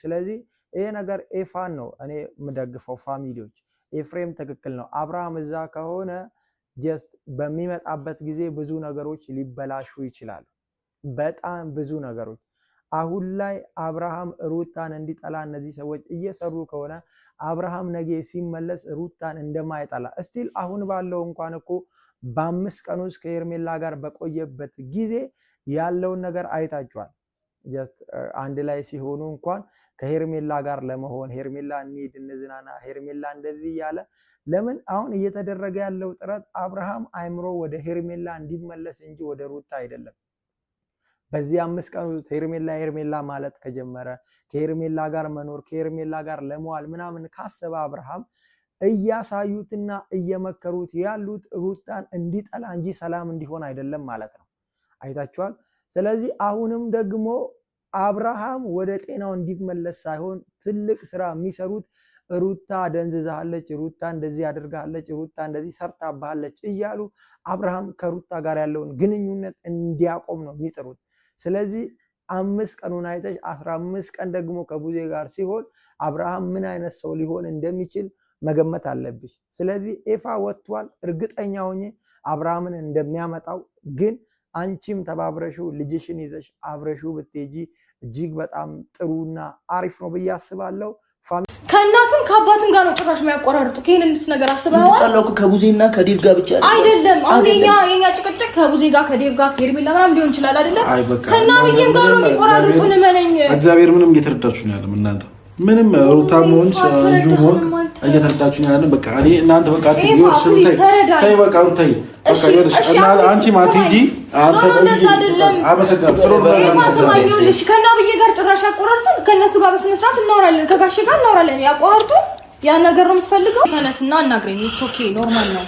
ስለዚህ ይሄ ነገር ኤፋን ነው እኔ የምደግፈው ፋሚሊዎች ኤፍሬም ትክክል ነው አብርሃም እዛ ከሆነ ጀስት በሚመጣበት ጊዜ ብዙ ነገሮች ሊበላሹ ይችላሉ በጣም ብዙ ነገሮች አሁን ላይ አብርሃም ሩታን እንዲጠላ እነዚህ ሰዎች እየሰሩ ከሆነ አብርሃም ነገ ሲመለስ ሩታን እንደማይጠላ እስቲል አሁን ባለው እንኳን እኮ በ5 ቀን ውስጥ ከሄርሜላ ጋር በቆየበት ጊዜ ያለውን ነገር አይታችኋል አንድ ላይ ሲሆኑ እንኳን ከሄርሜላ ጋር ለመሆን ሄርሜላ እንሂድ እንዝናና ሄርሜላ እንደዚህ ያለ ለምን አሁን እየተደረገ ያለው ጥረት አብርሃም አይምሮ ወደ ሄርሜላ እንዲመለስ እንጂ ወደ ሩታ አይደለም በዚህ 5 ቀን ውስጥ ሄርሜላ ማለት ከጀመረ ከሄርሜላ ጋር መኖር ከሄርሜላ ጋር ለመዋል ምናምን ካሰበ አብርሃም እያሳዩትና እየመከሩት ያሉት ሩታን እንዲጠላ እንጂ ሰላም እንዲሆን አይደለም ማለት ነው አይታችኋል ስለዚህ አሁንም ደግሞ አብርሃም ወደ ጤናው እንዲመለስ ሳይሆን ትልቅ ስራ የሚሰሩት ሩታ ደንዝዛለች ሩታ እንደዚህ አድርጋለች ሩታ እንደዚህ ሰርታባለች እያሉ አብርሃም ከሩታ ጋር ያለውን ግንኙነት እንዲያቆም ነው የሚጥሩት ስለዚህ 5 ቀኑን አይተሽ 15 ቀን ደግሞ ከቡዜ ጋር ሲሆን አብርሃም ምን አይነት ሰው ሊሆን እንደሚችል መገመት አለብሽ ስለዚህ ኤፋ ወጥቷል እርግጠኛ ሆኜ አብርሃምን እንደሚያመጣው ግን አንቺም ተባብረሽው ልጅሽን ይዘሽ አብረሽው ብትጂ እጅግ በጣም ጥሩና አሪፍ ነው በያስባለው ከእናቱም ከአባቱም ጋር ነው ጭራሽ የሚያቆራርጡ ከእነሱ ነገር አስበዋል ታላቁ ከቡዜና ከዴቭ ጋር ብቻ አይደለም አሁን የኛ ጭቅጭቅ ከቡዜ ጋር ከዴቭ ጋር ከሄርሜላ ምናምን ሊሆን ይችላል አይደለም ከናብዬም ጋር ነው የሚቆራርጡን ማለኝ እግዚአብሔር ምንም እየተረዳችሁ ነው ያለው እናንተ ምንም ሩታም ሆን ዩሞን እየተረዳችሁ ነው ያለው በቃ እኔ እናንተ በቃ ትይወርስ ታይ በቃ ሩታይ በቃ ይወርስ እና አንቺ ማቲጂ አንተ እንደዛ አይደለም አመሰግናለሁ ስለማሰማኝልሽ ከናብዬ ጋር ጭራሽ ያቆራርጡን ከነሱ ጋር በስነ ስርዓት እናወራለን ከጋሽ ጋር እናወራለን ያቆራርጡ ያ ነገር ነው የምትፈልገው ተነስና አናግረኝ ኢትስ ኦኬ ኖርማል ነው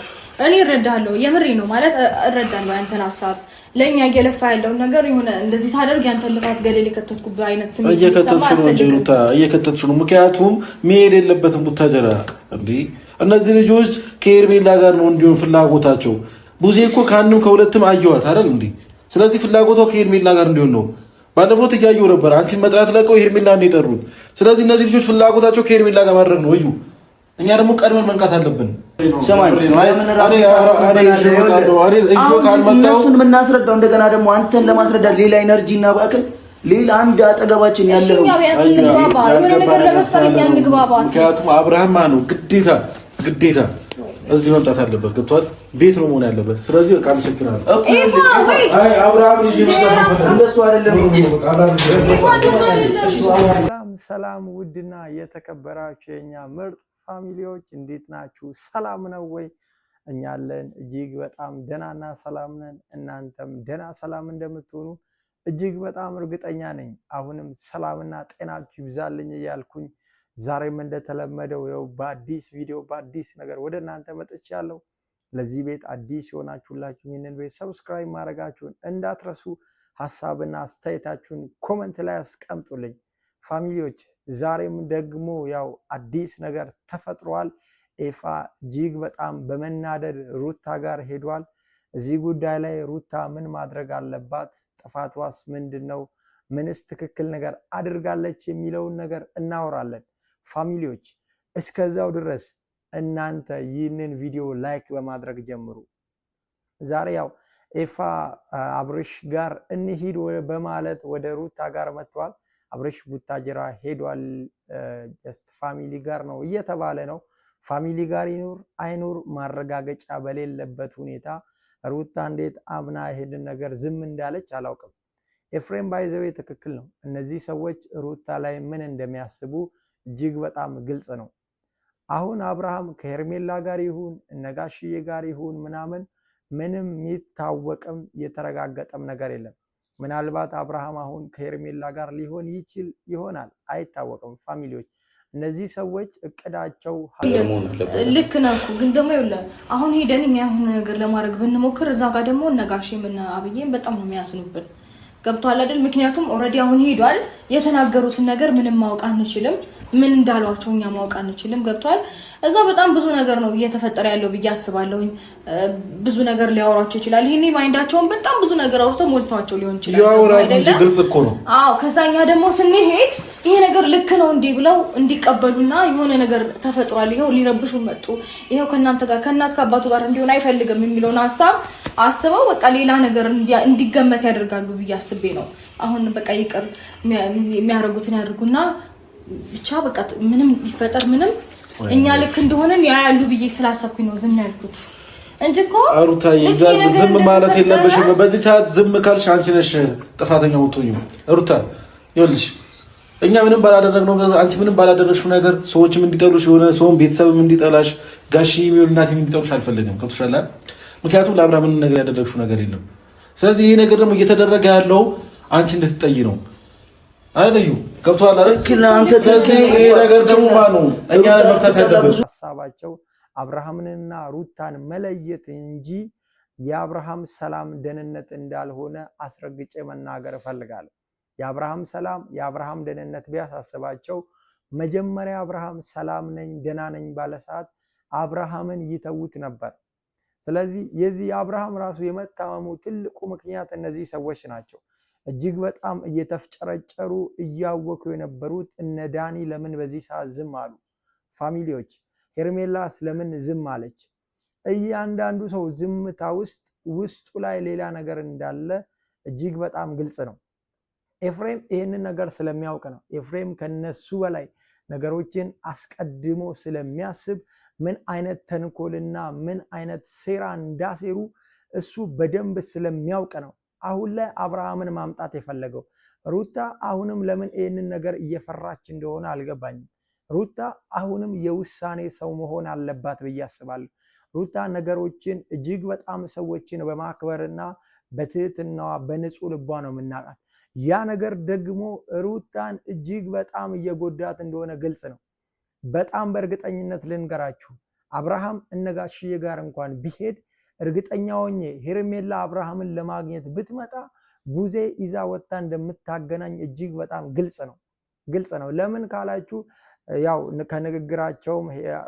እኔ እረዳለሁ የምሬ ነው ማለት እረዳለሁ አንተን ሐሳብ ለኛ እየለፋ ያለው ነገር ይሁን እንደዚህ ሳደርግ ያንተን ልፋት ገደል የከተትኩበት አይነት ስሜት እየከተትሽ ነው ምክንያቱም መሄድ የለበትም ቡታጀራ እንዴ እነዚህ ልጆች ከሄርሜላ ጋር ነው እንዲሆን ፍላጎታቸው ቡዜ እኮ ካንም ከሁለትም አየዋት አይደል እንዴ ስለዚህ ፍላጎቷ ከሄርሜላ ጋር እንዲሆን ነው ባለፈው ትያዩ ነበር አንቺን መጥራት ለቀው ሄርሜላ እንደጠሩት ስለዚህ እነዚህ ልጆች ፍላጎታቸው ከሄርሜላ ጋር ማድረግ ነው እዩ እኛ ደግሞ ቀድመን መንቃት አለብን ሰማኝ እነሱን የምናስረዳው እንደገና ደግሞ አንተን ለማስረዳት ሌላ ኢነርጂ እና ባክል ሌላ አንድ አጠገባችን ያለ ነው ምክንያቱም አብርሃም ነው ግዴታ እዚህ መምጣት አለበት ገብቷል ቤት ነው መሆን ያለበት ስለዚህ በቃ አመሰግናለሁ አብርሃም ልጅ እንደሱ አይደለም ሰላም ውድና የተከበራችሁ የኛ ምርጥ ፋሚሊዎች እንዴት ናችሁ ሰላም ነው ወይ እኛ አለን እጅግ በጣም ደናና ሰላም ነን እናንተም ደና ሰላም እንደምትሆኑ እጅግ በጣም እርግጠኛ ነኝ አሁንም ሰላምና ጤናችሁ ይብዛልኝ እያልኩኝ ዛሬም እንደተለመደው ያው በአዲስ ቪዲዮ በአዲስ ነገር ወደ እናንተ መጥቻለሁ ለዚህ ቤት አዲስ ሆናችሁላችሁ ይሄንን ቤት ሰብስክራይብ ማድረጋችሁን እንዳትረሱ ሐሳብና አስተያየታችሁን ኮሜንት ላይ አስቀምጡልኝ ፋሚሊዎች ዛሬም ደግሞ ያው አዲስ ነገር ተፈጥሯል ኤፋ እጅግ በጣም በመናደድ ሩታ ጋር ሄዷል እዚህ ጉዳይ ላይ ሩታ ምን ማድረግ አለባት ጥፋቷስ ምንድነው ምንስ ትክክል ነገር አድርጋለች የሚለውን ነገር እናወራለን ፋሚሊዎች እስከዛው ድረስ እናንተ ይህንን ቪዲዮ ላይክ በማድረግ ጀምሩ ዛሬ ያው ኤፋ አብርሽ ጋር እንሂድ በማለት ወደ ሩታ ጋር መጥቷል አብርሽ ቡታጀራ ሄዷል ጀስት ፋሚሊ ጋር ነው እየተባለ ነው ፋሚሊ ጋር ይኑር አይኑር ማረጋገጫ በሌለበት ሁኔታ ሩታ እንዴት አምና ይሄንን ነገር ዝም እንዳለች አላውቅም ኤፍሬም ባይዘው ትክክል ነው እነዚህ ሰዎች ሩታ ላይ ምን እንደሚያስቡ እጅግ በጣም ግልጽ ነው አሁን አብርሃም ከሄርሜላ ጋር ይሁን ነጋሽዬ ጋር ይሁን ምንም የሚታወቅም የተረጋገጠም ነገር የለም ምናልባት አብርሃም አሁን ከሄርሜላ ጋር ሊሆን ይችል ይሆናል አይታወቅም ፋሚሊዎች እነዚህ ሰዎች እቅዳቸው ልክ ነው ግን ደግሞ ይኸውልህ አሁን ሄደን እኛ የሆነ ነገር ለማድረግ ብንሞክር እዛ ጋር ደግሞ ነጋሽዬም እና አብዬም በጣም ነው የሚያስኑብን ገብቷል አይደል ምክንያቱም ኦሬዲ አሁን ሄዷል የተናገሩትን ነገር ምንም ማወቅ አንችልም ምን እንዳሏቸው እኛ ማወቅ አንችልም ገብቷል እዛ በጣም ብዙ ነገር ነው እየተፈጠረ ያለው ብዬ አስባለሁ ብዙ ነገር ሊያወራቸው ይችላል ይሄኔ ማይንዳቸውን በጣም ብዙ ነገር አውርተው ሞልቷቸው ሊሆን ይችላል አይደለ ግልጽ እኮ ነው አዎ ከዛኛ ደግሞ ስንሄድ ይሄ ነገር ልክ ነው እንዴ ብለው እንዲቀበሉና የሆነ ነገር ተፈጥሯል ይሄው ሊረብሹ መጡ ይሄው ከናንተ ጋር ከናት ከአባቱ ጋር እንዲሆን አይፈልግም የሚለውን ሐሳብ አስበው በቃ ሌላ ነገር እንዲገመት ያደርጋሉ ብዬ አስቤ ነው አሁን በቃ ይቅር የሚያረጉትን ያድርጉና ብቻ በቃ ምንም ይፈጠር ምንም እኛ ልክ እንደሆነን ያያሉ ብዬ ስላሰብኩኝ ነው ዝም ያልኩት እንጂኮ ሩታዬ ዝም ማለት የለብሽም በዚህ ሰዓት ዝም ካልሽ አንቺ ነሽ ጥፋተኛው ወጥቶኝ ሩታ ይኸውልሽ እኛ ምንም ባላደረግነው አንቺ ምንም ባላደረግሽው ነገር ሰዎችም እንዲጠሉሽ የሆነ ሰውም ቤተሰብም እንዲጠላሽ ጋሺ የሚወልናት እንዲጠሉሽ አልፈልግም ከብቶሻል ምክንያቱም ለአብርሃም ምንም ነገር ያደረግሽው ነገር የለም ስለዚህ ይሄ ነገር ደግሞ እየተደረገ ያለው አንቺ እንድትጠይ ነው አይደዩ ገብቷል አይደል አንተ ይሄ ነገር ደግሞ ማነው እኛ ለመፍታት ያለብን ሐሳባቸው አብርሃምንና ሩታን መለየት እንጂ የአብርሃም ሰላም ደህንነት እንዳልሆነ አስረግጬ መናገር እፈልጋለሁ የአብርሃም ሰላም የአብርሃም ደህንነት ቢያሳስባቸው መጀመሪያ አብርሃም ሰላም ነኝ ደህና ነኝ ባለ ሰዓት አብርሃምን ይተውት ነበር ስለዚህ የዚህ አብርሃም ራሱ የመታመሙ ትልቁ ምክንያት እነዚህ ሰዎች ናቸው እጅግ በጣም እየተፍጨረጨሩ እያወቁ የነበሩት እነ ዳኒ ለምን በዚህ ሰዓት ዝም አሉ ፋሚሊዎች ሄርሜላስ ለምን ዝም አለች እያንዳንዱ ሰው ዝምታ ውስጡ ላይ ሌላ ነገር እንዳለ እጅግ በጣም ግልጽ ነው ኤፍሬም ይሄንን ነገር ስለሚያውቅ ነው ኤፍሬም ከነሱ በላይ ነገሮችን አስቀድሞ ስለሚያስብ ምን አይነት ተንኮልና ምን አይነት ሴራ እንዳሴሩ እሱ በደንብ ስለሚያውቅ ነው አሁን ላይ አብርሃምን ማምጣት የፈለገው ሩታ አሁንም ለምን ይሄንን ነገር እየፈራች እንደሆነ አልገባኝም ሩታ አሁንም የውሳኔ ሰው መሆን አለባት ብዬ አስባለሁ ሩታ ነገሮችን እጅግ በጣም ሰዎችን በማክበርና በትህትናዋ በንጹህ ልቧ ነው የምናውቃት ያ ነገር ደግሞ ሩታን እጅግ በጣም እየጎዳት እንደሆነ ግልጽ ነው በጣም በእርግጠኝነት ልንገራችሁ አብርሃም እነጋሽዬ ጋር እንኳን ቢሄድ እርግጠኛ ሆኜ ሄርሜላ አብርሃምን ለማግኘት ብትመጣ ቡዜ ይዛ ወጣ እንደምታገናኝ እጅግ በጣም ግልጽ ነው ለምን ካላችሁ ያው ከንግግራቸው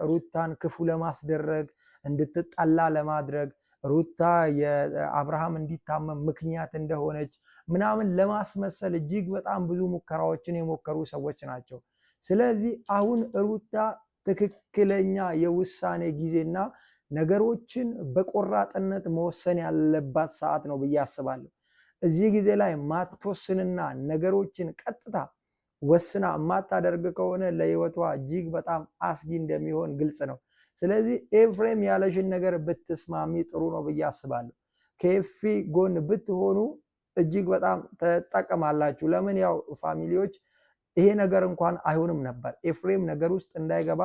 ሩታን ክፉ ለማስደረግ እንድትጠላ ለማድረግ ሩታ የአብርሃም እንዲታመም ምክንያት እንደሆነች ምናምን ለማስመሰል እጅግ በጣም ብዙ ሙከራዎችን የሞከሩ ሰዎች ናቸው ስለዚህ አሁን ሩታ ትክክለኛ የውሳኔ ጊዜና ነገሮችን በቆራጥነት መወሰን ያለባት ሰዓት ነው ብዬ አስባለሁ እዚህ ጊዜ ላይ ማትወስንና ነገሮችን ቀጥታ ወስና ማታደርግ ከሆነ ለህይወቷ እጅግ በጣም አስጊ እንደሚሆን ግልጽ ነው ስለዚህ ኤፍሬም ያለሽን ነገር ብትስማሚ ጥሩ ነው ብዬ አስባለሁ ከኤፊ ጎን ብትሆኑ እጅግ በጣም ተጠቀማላችሁ ለምን ያው ፋሚሊዎች ይሄ ነገር እንኳን አይሆንም ነበር ኤፍሬም ነገር ውስጥ እንዳይገባ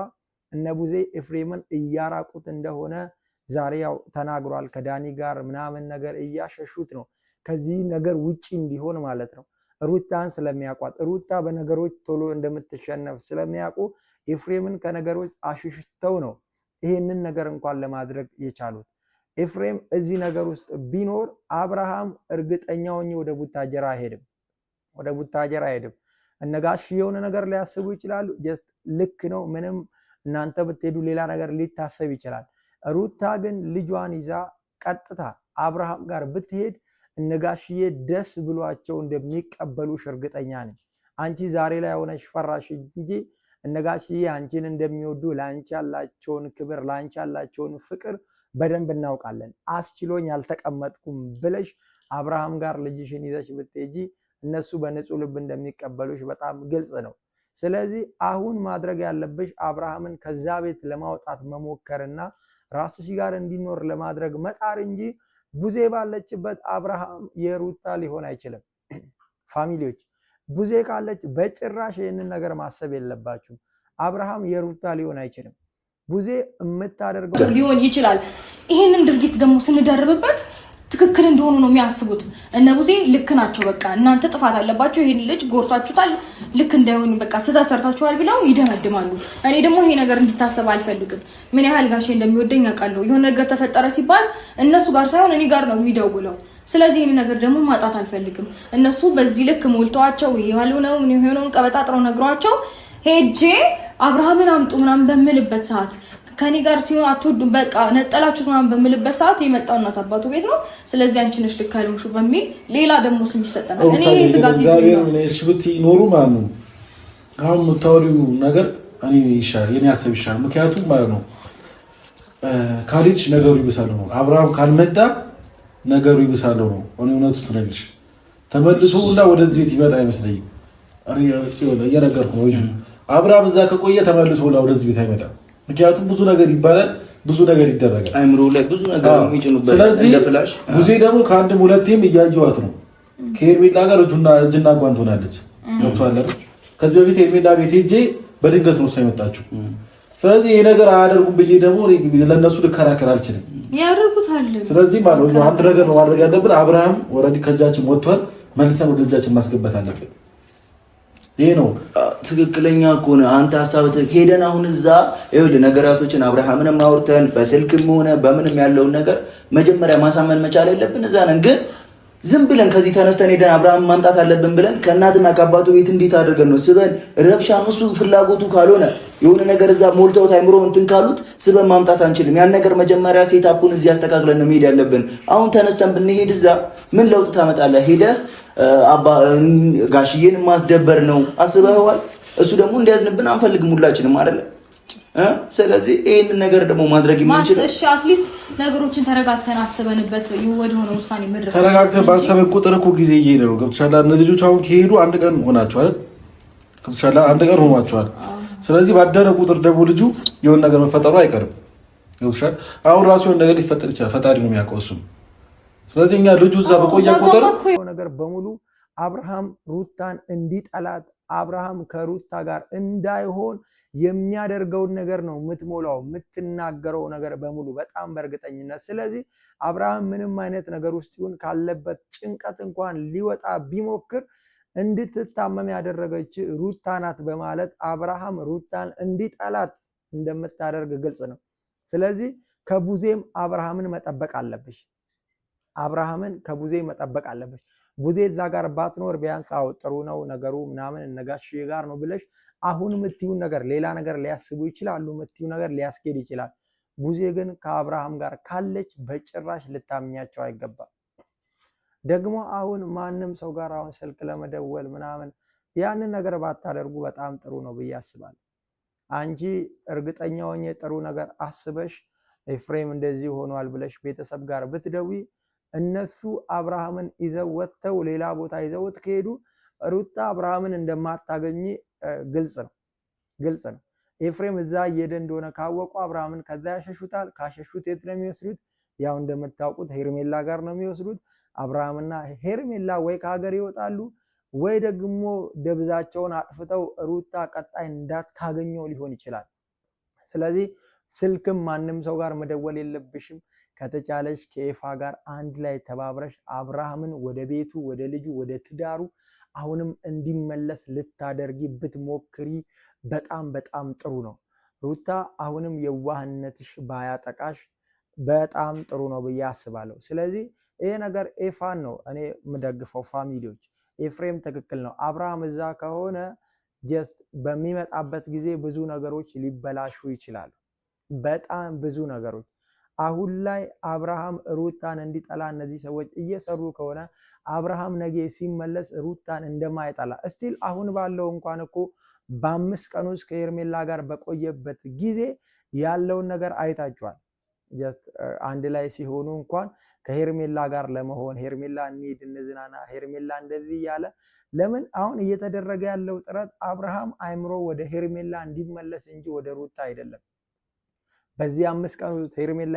እነቡዜ ኤፍሬምን እያራቁት እንደሆነ ዛሬ ያው ተናግሯል ከዳኒ ጋር ምናምን ነገር እያሸሹት ነው ከዚህ ነገር ውጪ እንዲሆን ማለት ነው ሩታን ስለሚያቋጥ ሩታ በነገሮች ቶሎ እንደምትሸነፍ ስለሚያውቁ ኤፍሬምን ከነገሮች አሽሽተው ነው ይሄንን ነገር እንኳን ለማድረግ የቻሉት ኤፍሬም እዚህ ነገር ውስጥ ቢኖር አብርሃም እርግጠኛውን ወደ ቡታጀራ አይሄድም እነጋሽ የሆነ ነገር ሊያስቡ ይችላሉ ጀስት ልክ ነው ምንም እናንተ ብትሄዱ ሌላ ነገር ሊታሰብ ይችላል ሩታ ግን ልጇን ይዛ ቀጥታ አብርሃም ጋር ብትሄድ እነጋሽዬ ደስ ብሏቸው እንደሚቀበሉሽ እርግጠኛ ነኝ አንቺ ዛሬ ላይ ሆነሽ ፈራሽ እንጂ እነጋሽዬ አንቺን እንደሚወዱ ላንቺ ያላቸውን ክብር ላንቺ ያላቸውን ፍቅር በደንብ እናውቃለን አስችሎኝ አልተቀመጥኩም ብለሽ አብርሃም ጋር ልጅሽን ይዘሽ ብትሄጂ እነሱ በንጹህ ልብ እንደሚቀበሉሽ በጣም ግልጽ ነው ስለዚህ አሁን ማድረግ ያለብሽ አብርሃምን ከዛ ቤት ለማውጣት መሞከርና ራስሽ ጋር እንዲኖር ለማድረግ መጣር እንጂ ቡዜ ባለችበት አብርሃም የሩታ ሊሆን አይችልም ፋሚሊዎች ቡዜ ካለች በጭራሽ ይሄንን ነገር ማሰብ የለባችሁ አብርሃም የሩታ ሊሆን አይችልም ቡዜ የምታደርገው ሊሆን ይችላል ይሄንን ድርጊት ደግሞ ስንደርብበት ትክክል እንደሆኑ ነው የሚያስቡት እነ ቡዜ ልክ ናቸው በቃ እናንተ ጥፋት አለባችሁ ይሄን ልጅ ጎርታችሁታል ልክ እንዳይሆን በቃ ስታሰርታችኋል ብለው ይደመድማሉ እኔ ደግሞ ይሄ ነገር እንዲታሰብ አልፈልግም ምን ያህል ጋሼ እንደሚወደኝ አውቃለሁ የሆነ ነገር ተፈጠረ ሲባል እነሱ ጋር ሳይሆን እኔ ጋር ነው የሚደውለው ስለዚህ ይሄን ነገር ደግሞ ማጣት አልፈልግም እነሱ በዚህ ልክ ሞልተዋቸው ያሉነው ምን ይሆነውን ቀበጣጥረው ነግሯቸው ሄጄ አብርሃምን አምጡ ምናምን በምልበት ሰዓት ከኔ ጋር ሲሆን አትወዱም በቃ ነጠላችሁት ምናምን በምልበት ሰዓት የመጣው እናት አባቱ ቤት ነው ስለዚህ አንቺ ነሽ ልክ አልምሹ በሚል ሌላ ደግሞ ስም ይሰጠናል እኔ ይሄ ስጋት ይዘው ነው ሽብቲ ኖሩ ማኑ አሁን ምታወሪው ነገር እኔ ይሻል የኔ ሐሳብ ይሻል ምክንያቱም ማለት ነው ካሊች ነገሩ ይብሳል ነው አብርሃም ካልመጣ ነገሩ ይብሳል ነው እኔ እውነቱ ትነግርሽ ተመልሶና ወደዚህ ቤት ይመጣ አይመስለኝም እየነገርኩ ነው አብርሃም እዛ ከቆየ ተመልሶ ወደዚህ ቤት አይመጣም ምክንያቱም ብዙ ነገር ይባላል ብዙ ነገር ይደረጋል አይምሮ ላይ ብዙ ነገር የሚጭኑበት እንደ ፍላሽ ጉዜ ደግሞ ከአንድም ሁለቴም እያየዋት ነው ከሄርሜላ ጋር እጅና ጓንት ሆናለች ገብቷል ከዚህ በፊት ሄርሜላ ቤት ሄጄ በድንገት ነው ሳይመጣችሁ ስለዚህ ይሄ ነገር አያደርጉም ብዬ ደግሞ ለነሱ ልከራከር አልችልም ያደርጉታል ስለዚህ ማለት ነው አንድ ነገር ነው ማድረግ ያለብን አብርሃም ወረዲ ከጃችን ወጥቷል መልሰን ወደ ልጃችን ማስገባት አለብን ይሄ ነው ትክክለኛ ከሆነ አንተ ሐሳብ ሄደን አሁን እዛ ይኸውልህ ነገራቶችን አብርሃምንም አውርተን በስልክም ሆነ በምንም ያለውን ነገር መጀመሪያ ማሳመን መቻል ያለብን እዛ ነን ግን ዝም ብለን ከዚህ ተነስተን ሄደን አብርሃም ማምጣት አለብን ብለን ከእናትና ከአባቱ ቤት እንዴት አድርገን ነው ስበን ረብሻን እሱ ፍላጎቱ ካልሆነ የሆነ ነገር እዛ ሞልተው ታይምሮ እንትን ካሉት ስበን ማምጣት አንችልም ያን ነገር መጀመሪያ ሴታፑን እዚህ አስተካክለን ነው መሄድ ያለብን አሁን ተነስተን ብንሄድ እዛ ምን ለውጥ ታመጣለህ ሄደህ አባ ጋሽዬን ማስደበር ነው አስበህዋል እሱ ደግሞ እንዲያዝንብን አንፈልግም ሁላችንም አይደል ስለዚህ ይሄን ነገር ደግሞ ማድረግ የምንችል እሺ አትሊስት ነገሮችን ተረጋግተን አስበንበት ወደ ሆነ ውሳኔ መድረስ ተረጋግተን ባሰበን ቁጥር እኮ ጊዜ እየሄደ ነው ገብቶሻል እነዚህ ልጆች አሁን ከሄዱ አንድ ቀን ሆናቸው አይደል ገብቶሻል አንድ ቀን ሆኗቸዋል ስለዚህ ባደረ ቁጥር ደግሞ ልጁ የሆነ ነገር መፈጠሩ አይቀርም ገብቶሻል አሁን ራሱ የሆነ ነገር ሊፈጠር ይችላል ፈጣሪ ነው የሚያውቀው እሱ ስለዚህ እኛ ልጁ እዛ በቆየ ቁጥር ነገር በሙሉ አብርሃም ሩታን እንዲጠላት አብርሃም ከሩታ ጋር እንዳይሆን የሚያደርገውን ነገር ነው የምትሞላው የምትናገረው ነገር በሙሉ በጣም በእርግጠኝነት ስለዚህ አብርሃም ምንም አይነት ነገር ውስጥ ይሁን ካለበት ጭንቀት እንኳን ሊወጣ ቢሞክር እንድትታመም ያደረገች ሩታ ናት በማለት አብርሃም ሩታን እንዲጠላት እንደምታደርግ ግልጽ ነው ስለዚህ ከቡዜም አብርሃምን መጠበቅ አለብሽ አብርሃምን ከቡዜ መጠበቅ አለብሽ ቡዜ እዛ ጋር ባትኖር ቢያንስ ጥሩ ነው ነገሩ ምናምን እነጋሽ ጋር ነው ብለሽ አሁን ምትዩን ነገር ሌላ ነገር ሊያስቡ ይችላሉ ምትዩ ነገር ሊያስኬድ ይችላል ቡዜ ግን ከአብርሃም ጋር ካለች በጭራሽ ልታምኛቸው አይገባም ደግሞ አሁን ማንም ሰው ጋር አሁን ስልክ ለመደወል ምናምን ያንን ነገር ባታደርጉ በጣም ጥሩ ነው ብዬ አስባለሁ አንቺ እርግጠኛ ሆኜ ጥሩ ነገር አስበሽ ኤፍሬም እንደዚህ ሆኗል ብለሽ ቤተሰብ ጋር ብትደዊ እነሱ አብርሃምን ይዘው ወጥተው ሌላ ቦታ ይዘውት ከሄዱ ሩታ አብርሃምን እንደማታገኝ ግልጽ ነው ኤፍሬም እዛ እየሄደ እንደሆነ ካወቁ አብርሃምን ከዛ ያሸሹታል ካሸሹት የት ነው የሚወስዱት ያው እንደምታውቁት ሄርሜላ ጋር ነው የሚወስዱት አብርሃምና ሄርሜላ ወይ ከሀገር ይወጣሉ ወይ ደግሞ ደብዛቸውን አጥፍተው ሩታ ቀጣይ እንዳታገኘው ሊሆን ይችላል ስለዚህ ስልክም ማንም ሰው ጋር መደወል የለብሽም ከተቻለሽ ከኤፋ ጋር አንድ ላይ ተባብረሽ አብርሃምን ወደ ቤቱ ወደ ልጁ ወደ ትዳሩ አሁንም እንዲመለስ ልታደርጊ ብትሞክሪ በጣም በጣም ጥሩ ነው ሩታ አሁንም የዋህነትሽ ባያጠቃሽ በጣም ጥሩ ነው ብዬ አስባለሁ ስለዚህ ይሄ ነገር ኤፋን ነው እኔ የምደግፈው ፋሚሊዎች ኤፍሬም ትክክል ነው አብርሃም እዛ ከሆነ ጀስት በሚመጣበት ጊዜ ብዙ ነገሮች ሊበላሹ ይችላሉ በጣም ብዙ ነገሮች አሁን ላይ አብርሃም ሩታን እንዲጠላ እነዚህ ሰዎች እየሰሩ ከሆነ አብርሃም ነገ ሲመለስ ሩታን እንደማይጠላ እስቲል አሁን ባለው እንኳን እኮ በ5 ቀን ውስጥ ከሄርሜላ ጋር በቆየበት ጊዜ ያለውን ነገር አይታችኋል አንድ ላይ ሲሆኑ እንኳን ከሄርሜላ ጋር ለመሆን ሄርሜላ እንሂድ እንዝናና ሄርሜላ እንደዚህ ያለ ለምን አሁን እየተደረገ ያለው ጥረት አብርሃም አይምሮ ወደ ሄርሜላ እንዲመለስ እንጂ ወደ ሩታ አይደለም በዚህ 5 ቀን ውስጥ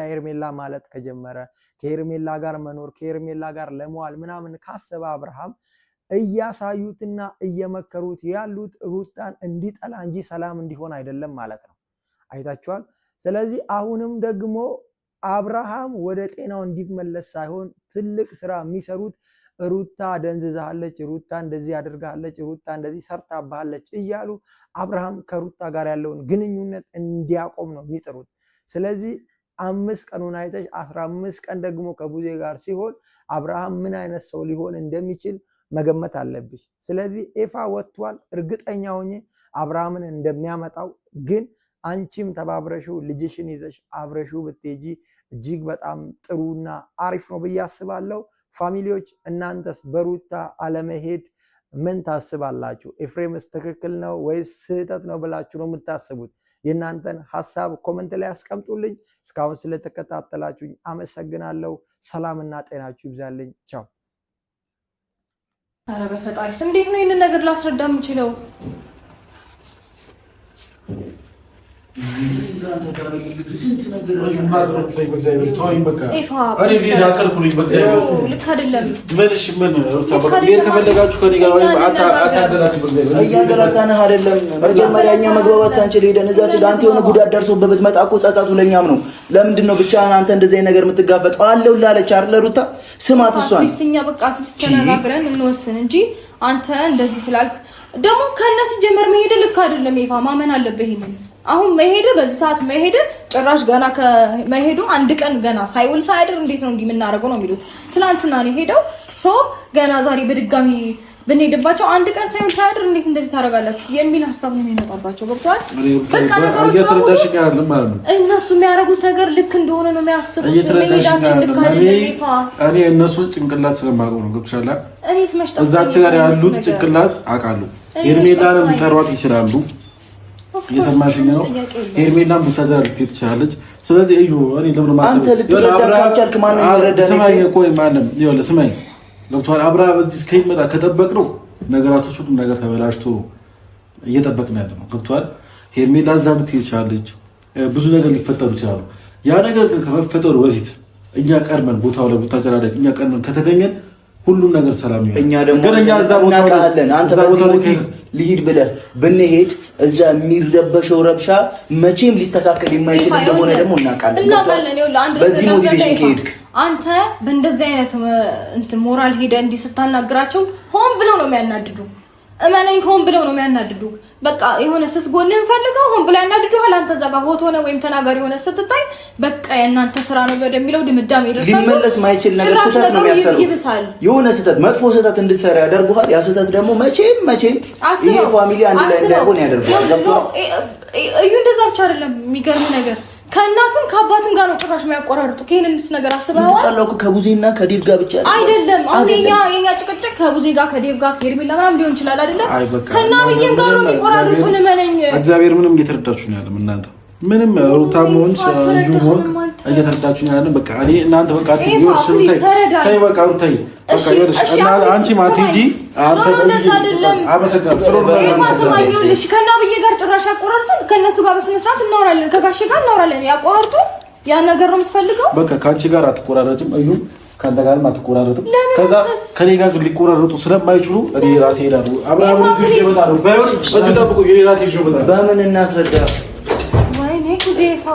ሄርሜላ ማለት ከጀመረ ከሄርሜላ ጋር መኖር ከሄርሜላ ጋር ለመዋል ምናምን ካሰበ አብርሃም እያሳዩትና እየመከሩት ያሉት ሩታን እንዲጠላ እንጂ ሰላም እንዲሆን አይደለም ማለት ነው አይታችኋል ስለዚህ አሁንም ደግሞ አብርሃም ወደ ጤናው እንዲመለስ ሳይሆን ትልቅ ስራ የሚሰሩት ሩታ ደንዝዛለች ሩታ እንደዚህ አድርጋለች ሩታ እንደዚህ ሰርታባለች እያሉ አብርሃም ከሩታ ጋር ያለውን ግንኙነት እንዲያቆም ነው የሚጥሩት ስለዚህ 5 ቀኑን አይተሽ 15 ቀን ደግሞ ከቡዜ ጋር ሲሆን አብርሃም ምን አይነት ሰው ሊሆን እንደሚችል መገመት አለብሽ ስለዚህ ኤፋ ወጥቷል እርግጠኛ ሆኜ አብርሃምን እንደሚያመጣው ግን አንቺም ተባብረሽው ልጅሽን ይዘሽ አብረሽው ብትሄጂ እጅግ በጣም ጥሩና አሪፍ ነው ብዬ አስባለሁ። ፋሚሊዎች እናንተስ በሩታ አለመሄድ ምን ታስባላችሁ? ኤፍሬምስ ትክክል ነው ወይስ ስህተት ነው ብላችሁ ነው የምታስቡት? የእናንተን ሀሳብ ኮመንት ላይ አስቀምጡልኝ። እስካሁን ስለተከታተላችሁኝ አመሰግናለሁ። ሰላምና ጤናችሁ ይብዛልኝ። ቻው። ኧረ በፈጣሪስ እንዴት ነው ይህንን ነገር ላስረዳ የምችለው? ልክ አይደለም። እያንገላታንህ አይደለም። መጀመሪያ እኛ መግባባት ሳንችል ሄደን እዛች ጋር አንተ የሆነ ጉዳት ደርሶበት ብትመጣ እኮ ጸጸቱ ለእኛም ነው። ለምንድን ነው ብቻህን አንተ እንደዚህ ነገር የምትጋፈጠው? አለሁልህ አለች አይደለ ሩታ? ስማት እሷን እኛ በቃ ተነጋግረን እንወስን እንጂ አንተ እንደዚህ ስላልክ ደግሞ ከነሱ ጀመር መሄድ ልክ አይደለም። ይፋ ማመን አለብህ ይሄንን አሁን መሄድ በዚህ ሰዓት መሄድ ጭራሽ ገና ከመሄዱ አንድ ቀን ገና ሳይውል ሳይድር እንዴት ነው እንደምናደርገው ነው የሚሉት። ትናንትና ነው ሄደው ገና ዛሬ በድጋሚ ብንሄድባቸው አንድ ቀን ሳይውል ሳይድር እንዴት እንደዚህ ታደርጋላችሁ የሚል ሀሳብ ነው የሚመጣባቸው። ገብቷል? በቃ ነገሮች እነሱ የሚያደርጉት ነገር ልክ እንደሆነ ነው የሚያስቡት። መሄዳችን ልክ አይደለም። ይፋ እኔ እነሱ ጭንቅላት ስለማውቀው ነው። ገብቶሻል? እኔስ መሽጣ እዛች ጋር ያሉት ጭንቅላት አውቃለሁ። ሄርሜላንም ሊጠሯት ይችላሉ። እየሰማሽኝ ነው? ሄርሜላም ብታዘራ ልትሄድ ትችላለች። ስለዚህ እዩ እኔ ለምን ማሰብ አንተ ልትረዳ ካልቻልክ ማንም ይረዳ? ስማኝ ቆይ ማንም ይኸውልህ ስማኝ ገብቶሃል? አብርሃም እዚህ እስከሚመጣ ከጠበቅነው ነገራቶች ሁሉ ነገር ተበላሽቶ እየጠበቅን ያለ ነው። ገብቶሃል? ሄርሜላ እዛ ልትሄድ ትችላለች። ብዙ ነገር ሊፈጠሩ ይችላሉ። ያ ነገር ግን ከመፈጠሩ በፊት እኛ ቀድመን ቦታው ላይ ቦታው ላይ እኛ ቀድመን ከተገኘን ሁሉም ነገር ሰላም ይሆናል። እኛ ደግሞ ግን እኛ እዛ ቦታ አለን አንተ በዚህ ሞቲቭ ሊሂድ ብለህ ብንሄድ እዛ የሚረበሸው ረብሻ መቼም ሊስተካከል የማይችል እንደሆነ ደግሞ እናውቃለን። በዚህ ሞቲቬሽን ከሄድክ አንተ በእንደዚህ አይነት እንትን ሞራል ሄደ እንዲህ ስታናግራቸው ሆን ብለው ነው የሚያናድዱ። እመነኝ ሆን ብለው ነው የሚያናድዱ። በቃ የሆነ ስስ ጎንህን ፈልገው ሆን ብለው ያናድዱሃል። አንተ እዛ ጋር ሆት ሆነ ወይም ተናጋሪ ሆነ ስትታይ በቃ የእናንተ ስራ ነው ወደሚለው ድምዳሜ ይደርሳሉ። ሊመለስ ማይችል ነገር ስህተት ነው የሚያሰሩ። የሆነ ስህተት መጥፎ ስህተት እንድትሰራ ያደርጉሃል። ያ ስህተት ደግሞ መቼም ይሄ ፋሚሊ አንድ ላይ እንዳይሆን ያደርጋል። እዩ እንደዛ ብቻ አይደለም። የሚገርም ነገር ከእናትም ከአባትም ጋር ነው ጭራሽ የሚያቆራርጡ። ከእነሱ ነገር አስበዋል። ታላቁ ከቡዜና ከዴቭ ጋር ብቻ አይደለም። አሁን የኛ ጭቅጭቅ ከቡዜ ጋር ከዴቭ ጋር ከሄርሜላ ምናምን ሊሆን ይችላል አይደለ? ከናብዬም ጋር ነው የሚቆራርጡን። እመነኝ እግዚአብሔር ምንም እየተረዳችሁ ነው ያለው። እናንተ ምንም ሩታም ሆንሽ እዩ ሆንክ እየተረዳችሁ ነው ያለው። በቃ እኔ እናንተ በቃ ትይወርሽ ታይ በቃ ሩታይ በቃ ይወርሽ እና አንቺ ማቲጂ አንተ እንደዛ አይደለም። አመሰግናለሁ። ስለሆነ ከናብዬ ጋር ጭራሽ ያቆራርጡን። ከነሱ ጋር በስነ ስርዓት እናወራለን። ከጋሽ ጋር እናወራለን። ያቆራርጡ ያ ነገር ነው የምትፈልገው። በቃ ካንቺ ጋር አትቆራረጥም። እዩ ካንተ ጋርም አትቆራረጥም። ከዛ ከኔ ጋር ሊቆራረጡ ስለማይችሉ እኔ ራሴ ሄዳለሁ። አብራም ልጅ ይመጣሉ። ባይሆን በዚህ ጠብቁ። እኔ ራሴ ይሾመታል። በምን እናስረዳ? ወይኔ ጉዴፋ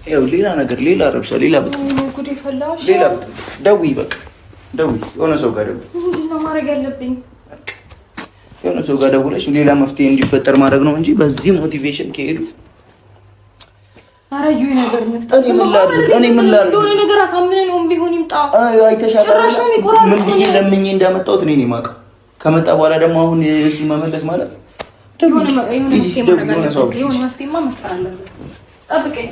ይኸው ሌላ ነገር ሌላ ረብሻ ሌላ ጉዴፋላሽ ሌላ ደውይ በቃ ደውይ። የሆነ ሰው ጋር ደውይ። ምንድን ነው ማድረግ ያለብኝ? የሆነ ሰው ጋር ደውለሽ ሌላ መፍትሄ እንዲፈጠር ማድረግ ነው እንጂ በዚህ ሞቲቬሽን ከሄዱ አራዩ ነገር መፍጠር እኔ ምን ላድርግ? የሆነ ነገር አሳምነን ቢሆን ይምጣ። አይተሻል ምን ብዬ ለምኜ እንዳመጣሁት እኔ ነኝ የማውቀው። ከመጣ በኋላ ደግሞ አሁን እሱ መመለስ ማለት የሆነ መፍትሄ ማድረግ አለብን። የሆነ መፍትሄማ መፍጠር አለብን። ጠብቀኝ